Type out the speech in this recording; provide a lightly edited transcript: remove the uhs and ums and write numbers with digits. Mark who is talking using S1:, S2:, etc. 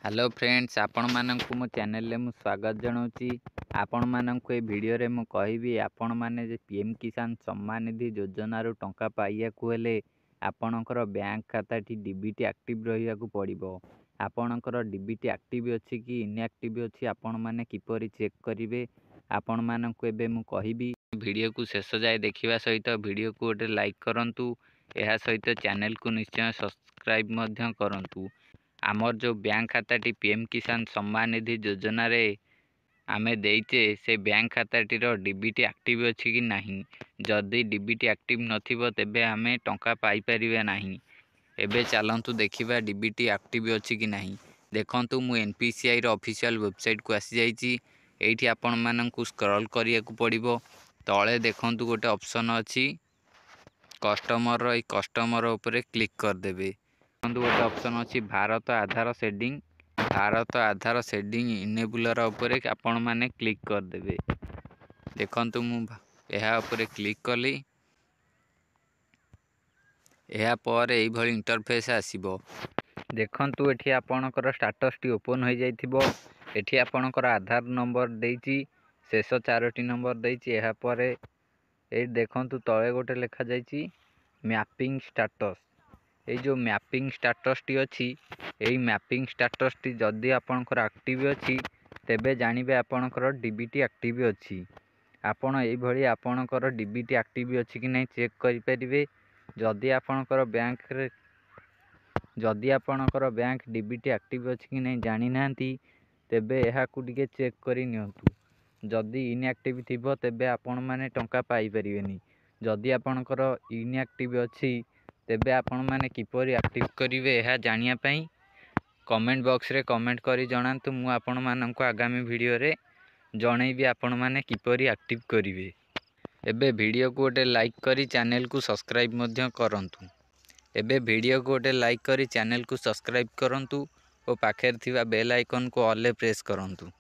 S1: Hello friends, आपण माननकु मो channel में स्वागत जनाऊँगी। आपण माननकु ए वीडियो रे मु कहबी आपण माने जे पीएम किसान सम्मान निधि योजना रो टंका पाइया को हेले आपणकर बैंक खाता टी डीबीटी एक्टिव रहिया को पड़िबो। आपणकर डीबीटी एक्टिव अछि कि इनएक्टिव अछि आपण माने किपरि चेक करिवे आपण माननकु एबे मु कहबी। वीडियो को शेष जाय देखिबा सहित वीडियो को गोटे लाइक करंतु, एहा सहित चैनल को निश्चय सब्सक्राइब मध्य करंतु। आमर जो बैंक खाता टी पीएम किसान सम्मान निधि योजना रे आमे देइचे से बैंक खाता टी रो डीबीटी एक्टिव अछि कि नहीं। जदि डीबीटी एक्टिव नथिबो तेबे आमे टंका पाई परिबे नहीं। एबे चलंतु देखिबा डीबीटी एक्टिव अछि कि नहीं। देखंतु मु एनपीसीआई रो ऑफिशियल वेबसाइट को आसी जाईची। एठी आपण माननकु स्क्रॉल करिया को पड़िबो। तळे देखंतु गोटे ऑप्शन अछि कस्टमर रो, ए कस्टमर ऊपर क्लिक कर देबे। गोटे ऑप्शन अछि भारत आधार शेडिंग। भारत आधार शेडिंग इनेबलर ऊपर आपण माने क्लिक कर देबे। देखंतु मु एहा ऊपर क्लिक कली। एहा पर एई भली इंटरफेस आसीबो। देखंतु एठी आपणकर स्टेटस टी ओपन हो जाइथिबो। एठी आपणकर आधार नंबर देइची, शेष 4टी नंबर देइची। एहा पर ए देखंतु तळे गोटे लेखा जाइची मैपिंग स्टेटस। ए जो मैपिंग स्टेटस टी अछि, एई मैपिंग स्टेटस टी जदि आपणकर एक्टिव अछि तेबे जानिबे आपणकर डीबीटी एक्टिव अछि। आपण एई भली आपणकर डीबीटी एक्टिव अछि कि नै चेक करि परिबे। जदि आपणकर बैंक डीबीटी एक्टिव अछि कि नै जानि नांती तेबे एहा को टिके चेक करि नियंतु। जदि इनएक्टिव थिबो तेबे आपण माने टंका पाई परिबेनी। जदि आपणकर इनएक्टिव अछि तेबे आपण माने किपरि एक्टिव करिवे एहा जानिया पई कमेंट बॉक्स रे कमेंट करी जणांतु। मु आपण माननकु आगामी वीडियो रे जणैबी आपण माने किपरि एक्टिव करिवे। एबे वीडियो को गोटे लाइक करी चैनल को सब्सक्राइब मध्य करंतु। एबे वीडियो को गोटे लाइक करी चैनल को सब्सक्राइब करंतु और पाखेर थिबा बेल आइकन को ऑल प्रेस करंतु।